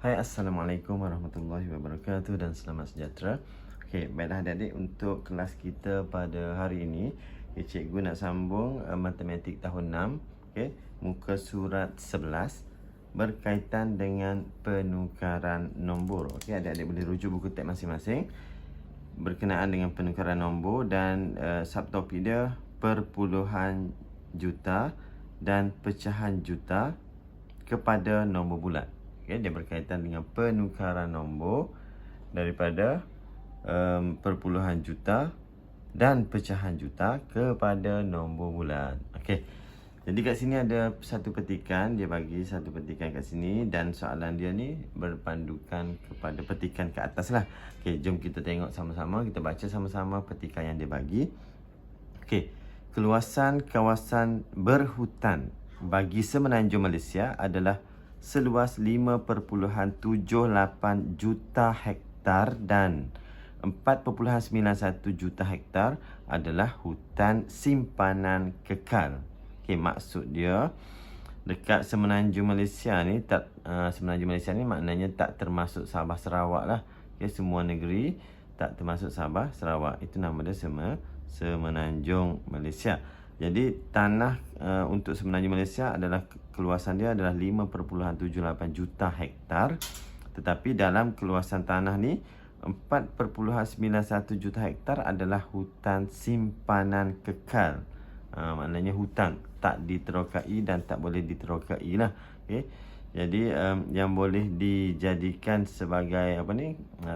Hai, Assalamualaikum warahmatullahi wabarakatuh dan selamat sejahtera. Okey, baiklah adik-adik, untuk kelas kita pada hari ini, cikgu nak sambung matematik tahun 6, okey, muka surat 11 berkaitan dengan penukaran nombor. Okey, adik-adik boleh rujuk buku teks masing-masing berkenaan dengan penukaran nombor dan subtopik dia perpuluhan juta dan pecahan juta kepada nombor bulat. Okay, dia berkaitan dengan penukaran nombor daripada perpuluhan juta dan pecahan juta kepada nombor bulat. Okey. Jadi kat sini ada satu petikan, dia bagi satu petikan kat sini dan soalan dia ni berpandukan kepada petikan ke atas lah. Okey, jom kita tengok sama-sama, kita baca sama-sama petikan yang dia bagi. Okey. Keluasan kawasan berhutan bagi semenanjung Malaysia adalah seluas 5.78 juta hektar dan 4.91 juta hektar adalah hutan simpanan kekal. Okey, maksud dia dekat semenanjung Malaysia ni semenanjung Malaysia ni maknanya tak termasuk Sabah Sarawak lah. Okey, semua negeri tak termasuk Sabah Sarawak. Itu nama dia semenanjung Malaysia. Jadi tanah untuk semenanjung Malaysia adalah keluasan dia adalah 5.78 juta hektar. Tetapi dalam keluasan tanah ni 4.91 juta hektar adalah hutan simpanan kekal. Maknanya hutan tak diterokai dan tak boleh diterokai lah. Okay. Jadi yang boleh dijadikan sebagai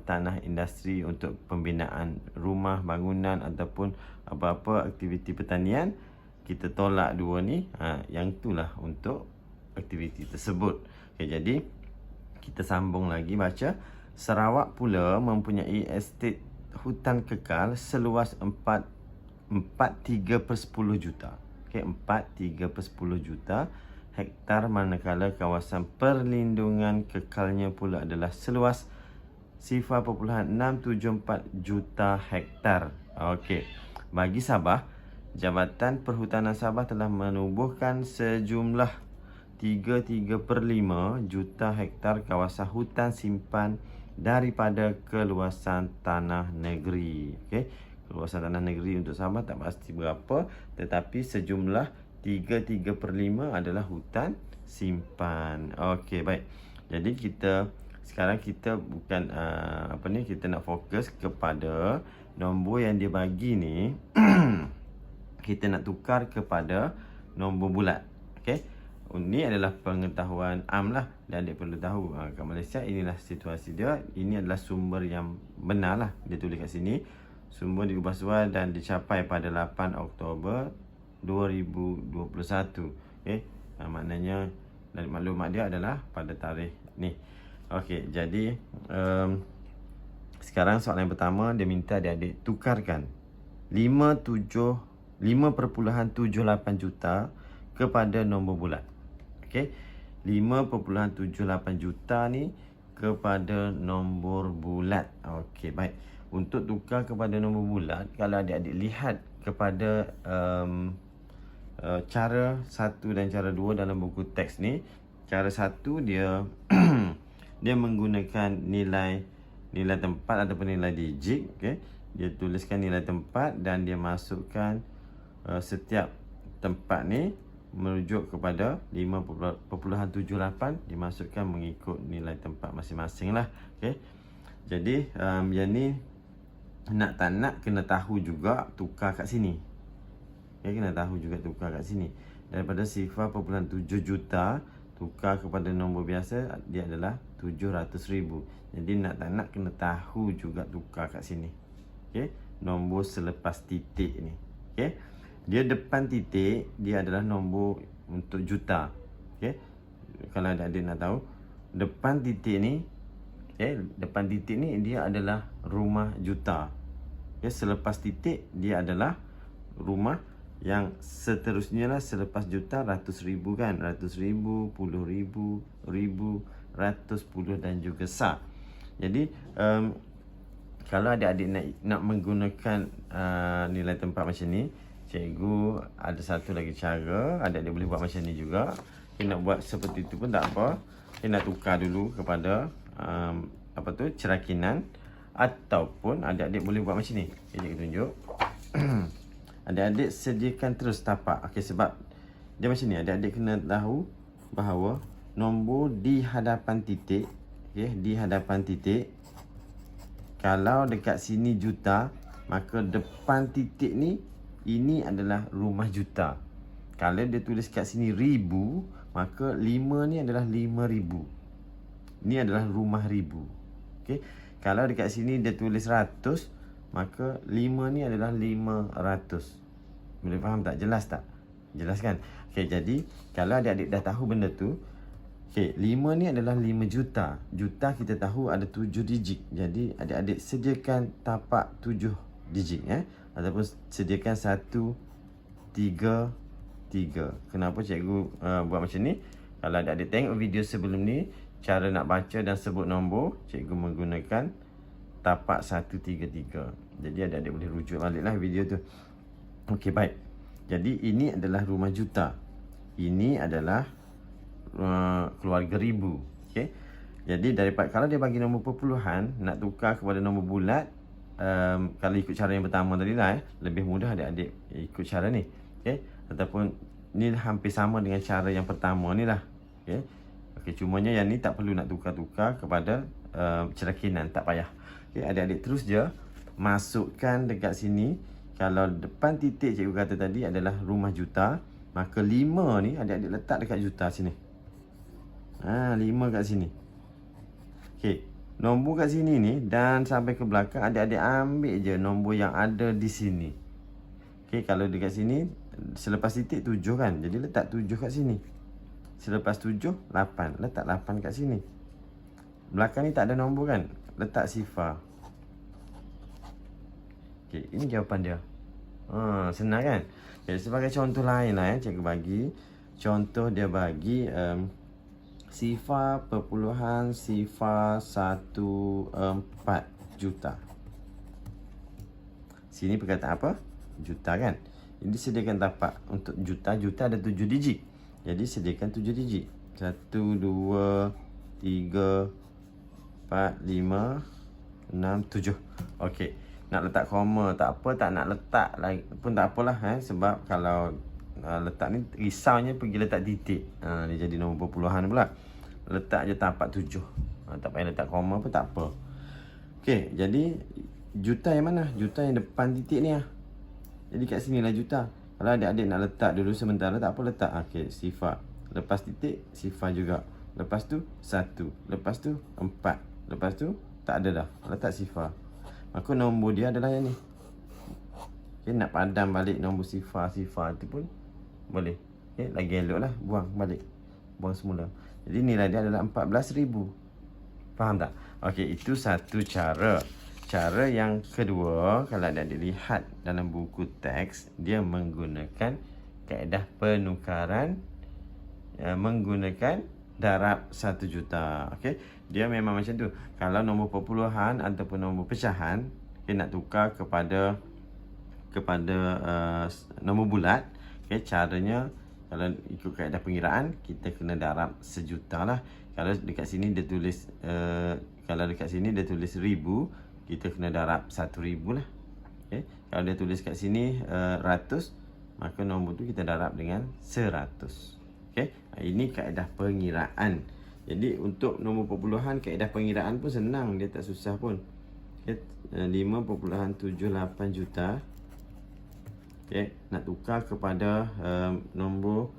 tanah industri untuk pembinaan rumah, bangunan ataupun apa-apa aktiviti pertanian, kita tolak dua ni. Yang itulah untuk aktiviti tersebut. Okay, jadi kita sambung lagi baca. Sarawak pula mempunyai estet hutan kekal seluas 4.3/10 juta. Okay, 4.3/10 juta hektar, manakala kawasan perlindungan kekalnya pula adalah seluas 0.674 juta hektar. Okey. Bagi Sabah, Jabatan Perhutanan Sabah telah menubuhkan sejumlah 33/5 juta hektar kawasan hutan simpan daripada keluasan tanah negeri. Okey. Keluasan tanah negeri untuk Sabah tak pasti berapa, tetapi sejumlah 33/5 adalah hutan simpan. Okey, baik. Jadi sekarang kita bukan kita nak fokus kepada nombor yang dia bagi ni. Kita nak tukar kepada nombor bulat. Okey. Ini adalah pengetahuan am lah, dan dia perlu tahu kat Malaysia inilah situasi dia. Ini adalah sumber yang benar lah. Dia tulis kat sini, sumber diubah sual dan dicapai pada 8 Oktober 2021. Okey, maknanya dan maklumat dia adalah pada tarikh ni. Okey, jadi sekarang soalan yang pertama, dia minta adik-adik tukarkan 5.78 juta kepada nombor bulat. Okey, 5.78 juta ni kepada nombor bulat. Okey, baik. Untuk tukar kepada nombor bulat, kalau adik-adik lihat kepada cara 1 dan cara 2 dalam buku teks ni, cara 1 dia dia menggunakan nilai tempat ataupun nilai digit. Okey, dia tuliskan nilai tempat dan dia masukkan setiap tempat ni merujuk kepada 5.78, dimasukkan mengikut nilai tempat masing-masing lah. Okey, jadi yang ni nak tak nak kena tahu juga tukar kat sini. Okay, kena tahu juga tukar kat sini. Daripada 0.7 juta tukar kepada nombor biasa, dia adalah 700,000. Jadi nak tak nak kena tahu juga tukar kat sini. Okay, nombor selepas titik ni. Okay, dia depan titik dia adalah nombor untuk juta. Okay, kalau adik-adik nak tahu depan titik ni, depan titik ni dia adalah rumah juta. Okay, selepas titik dia adalah rumah yang seterusnya lah. Selepas juta, 100,000 kan, 100,000, 10,000, 1000, 110 dan juga sah. Jadi kalau adik-adik nak menggunakan nilai tempat macam ni, cikgu ada satu lagi cara. Adik-adik boleh buat macam ni juga. Nak buat seperti itu pun tak apa. nak tukar dulu kepada cerakinan, ataupun adik-adik boleh buat macam ni. Cikgu tunjuk. Adik-adik sediakan terus tapak. Okey, sebab dia macam ni. Adik-adik kena tahu bahawa nombor di hadapan titik, di hadapan titik, kalau dekat sini juta, maka depan titik ni, ini adalah rumah juta. Kalau dia tulis kat sini ribu, maka 5 ni adalah 5,000. Ni adalah rumah ribu. Okey. Kalau dekat sini dia tulis 100, maka 5 ni adalah 500. Boleh faham tak? Jelas tak? Jelas kan? Okey, jadi kalau adik-adik dah tahu benda tu, okey, 5 ni adalah 5 juta. Juta kita tahu ada 7 digit. Jadi adik-adik sediakan tapak 7 digit, ataupun sediakan 1, 3, 3. Kenapa cikgu buat macam ni? Kalau adik-adik tengok video sebelum ni, cara nak baca dan sebut nombor, cikgu menggunakan tapak 133. Jadi adik-adik boleh rujuk baliklah video tu. Okey, baik. Jadi ini adalah rumah juta. Ini adalah keluarga ribu. Okey. Jadi daripada kalau dia bagi nombor perpuluhan, nak tukar kepada nombor bulat, kalau ikut cara yang pertama tadi lah, lebih mudah adik-adik ikut cara ni. Okey. Ataupun ni hampir sama dengan cara yang pertama ni lah. Okey. Okey, cumanya yang ni tak perlu nak tukar-tukar kepada cerakinan, tak payah. Okey, adik-adik terus je masukkan dekat sini. Kalau depan titik cikgu kata tadi adalah rumah juta, maka 5 ni adik-adik letak dekat juta sini. 5 kat sini. Okey, nombor kat sini ni dan sampai ke belakang, adik-adik ambil je nombor yang ada di sini. Okey, kalau dekat sini selepas titik 7 kan, jadi letak 7 kat sini. Selepas 7, 8. Letak 8 kat sini. Belakang ni tak ada nombor kan, letak sifar. Okey, ini jawapan dia. Senang kan? Jadi sebagai contoh lain lah, cikgu bagi contoh. Dia bagi sifar perpuluhan sifar 14 juta. Sini perkataan apa? Juta kan? Jadi sediakan tapak untuk juta. Juta ada 7 digit. Jadi sediakan 7 digit. 1, 2, 3, 4, 5, 6, 7. Okey. Nak letak koma tak apa, tak nak letak lagi pun tak apalah, sebab kalau letak ni risaunya pergi letak titik. Dia jadi nombor perpuluhan pula. Letak je tapak 7. Tak payah letak koma pun tak apa. Okey, jadi juta yang mana? Juta yang depan titik ni lah. Jadi kat sini lah juta. Kalau adik-adik nak letak dulu sementara, tak apa, letak. Okey, sifar. Lepas titik, sifar juga. Lepas tu 1. Lepas tu 4. Lepas tu tak ada dah, letak sifar. Maka nombor dia adalah yang ni. Okay, nak padam balik nombor sifar tu pun boleh. Okay, lagi elok lah, buang balik. Buang semula. Jadi nilai dia adalah 14,000. Faham tak? Okey, itu satu cara. Cara yang kedua, kalau anda dilihat dalam buku teks, dia menggunakan kaedah penukaran menggunakan darab 1 juta. Okey, dia memang macam tu. Kalau nombor perpuluhan ataupun nombor pecahan, okay, nak tukar kepada nombor bulat, okay, caranya kalau ikut kaedah pengiraan, kita kena darab 1 juta lah. Kalau dekat sini dia tulis kalau dekat sini dia tulis 1000, kita kena darab 1,000 lah. Okay. Kalau dia tulis kat sini 100, maka nombor tu kita darab dengan 100. Okay. Ini kaedah pengiraan. Jadi untuk nombor perpuluhan, kaedah pengiraan pun senang, dia tak susah pun. Okay. 5.78 juta. Okay. Nak tukar kepada nombor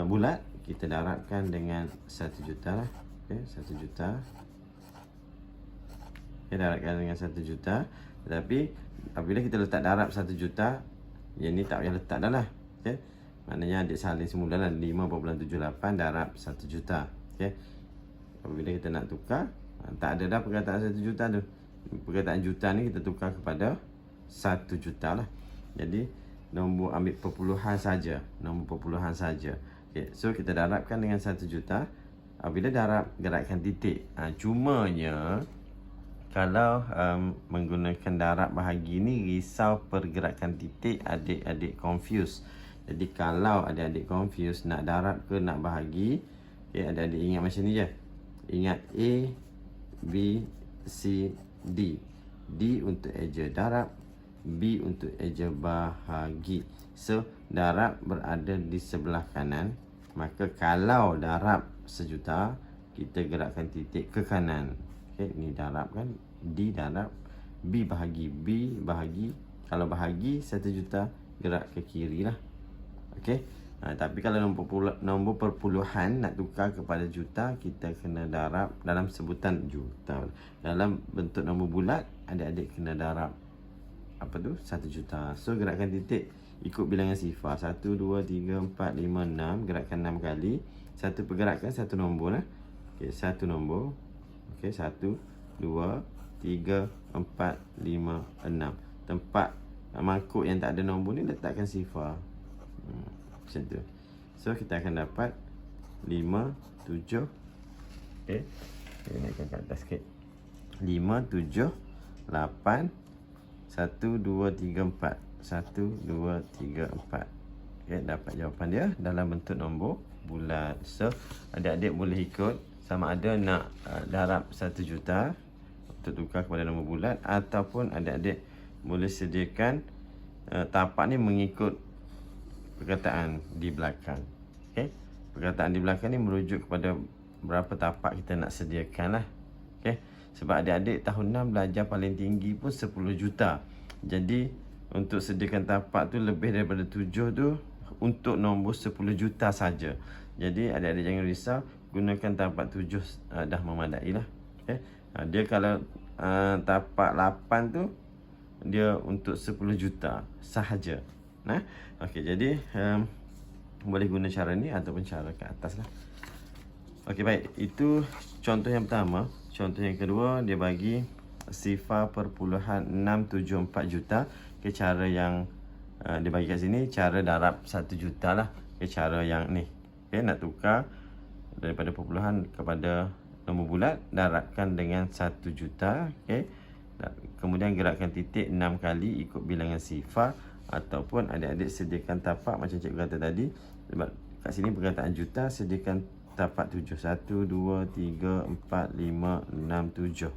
bulat, kita darabkan dengan 1 juta lah. Okay. 1 juta. Okay, darabkan dengan 1 juta. Tetapi apabila kita letak darab 1 juta, yang ni tak payah letak dah lah. Okay. Maknanya adik salin semula lah, 5.78 darab 1 juta. Okay. Apabila kita nak tukar, tak ada dah perkataan 1 juta tu. Perkataan juta ni kita tukar kepada 1 juta lah. Jadi nombor ambil perpuluhan saja, nombor perpuluhan saja. Okay. So kita darabkan dengan 1 juta. Apabila darab, gerakkan titik. Cumanya kalau menggunakan darab bahagi ni, risau pergerakan titik, adik-adik confuse. Jadi kalau adik-adik confuse nak darab ke nak bahagi, Okay, adik-adik ingat macam ni je. Ingat A, B, C, D. D untuk eja darab, B untuk eja bahagi. So, darab berada di sebelah kanan. Maka kalau darab 1 juta, kita gerakkan titik ke kanan. Okay, ni darab kan. D darab, B bahagi. B bahagi. Kalau bahagi 1 juta, gerak ke kiri lah. Okay. Tapi kalau nombor perpuluhan nak tukar kepada juta, kita kena darab dalam sebutan juta. Dalam bentuk nombor bulat, adik-adik kena darab apa tu? 1 juta. So gerakkan titik ikut bilangan sifar. 1, 2, 3, 4, 5, 6. Gerakkan 6 kali. Satu pergerakan, satu nombor lah. Okay, satu nombor. Okay, 1, 2, 3, 4, 5, 6. Tempat mangkuk yang tak ada nombor ni letakkan sifar. Macam tu. So kita akan dapat 5, 7. Okay, kita naikkan ke atas sikit. 5, 7, 8, 1, 2, 3, 4. 1, 2, 3, 4. Okay, dapat jawapan dia dalam bentuk nombor bulat. So adik-adik boleh ikut sama ada nak darab 1 juta untuk tukar kepada nombor bulat, ataupun adik-adik boleh sediakan tapak ni mengikut perkataan di belakang. Okay? Perkataan di belakang ni merujuk kepada berapa tapak kita nak sediakan lah. Okay? Sebab adik-adik tahun 6 belajar paling tinggi pun 10 juta. Jadi untuk sediakan tapak tu lebih daripada 7 tu untuk nombor 10 juta saja. Jadi adik-adik jangan risau, gunakan tapak 7 dah memadai lah. Okay? Dia kalau tapak 8 tu dia untuk 10 juta sahaja. Nah, okey, jadi boleh guna cara ni ataupun cara ke atas lah. Okey, baik. Itu contoh yang pertama. Contoh yang kedua, dia bagi sifar perpuluhan 674 juta. Okay, cara yang dia bagi kat sini, cara darab 1 juta lah. Okay, cara yang ni. Okay, nak tukar daripada perpuluhan kepada nombor bulat, darabkan dengan 1 juta. Okay. Kemudian gerakkan titik 6 kali ikut bilangan sifar, ataupun adik-adik sediakan tapak macam cikgu kata tadi. Sebab kat sini perkataan juta, sediakan tapak 7. 1, 2, 3, 4, 5, 6, 7.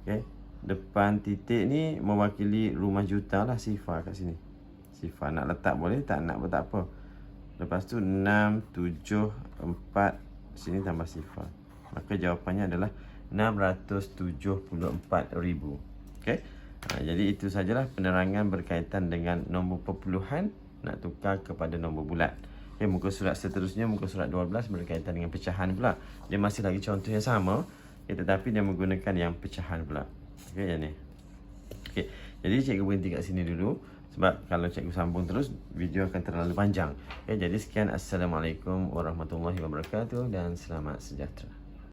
Okay. Depan titik ni mewakili rumah juta lah, sifar kat sini. Sifar nak letak boleh, tak nak pun tak apa. Lepas tu 6, 7, 4, sini tambah sifar. Maka jawapannya adalah 674,000. Okay. Jadi itu sajalah penerangan berkaitan dengan nombor perpuluhan nak tukar kepada nombor bulat. Okay, muka surat seterusnya, muka surat 12 berkaitan dengan pecahan pula. Dia masih lagi contoh yang sama, tetapi dia menggunakan yang pecahan pula. Okay, yang ni. Okay, jadi cikgu berhenti kat sini dulu. Sebab kalau cikgu sambung terus, video akan terlalu panjang. Okay, jadi sekian. Assalamualaikum warahmatullahi wabarakatuh dan selamat sejahtera.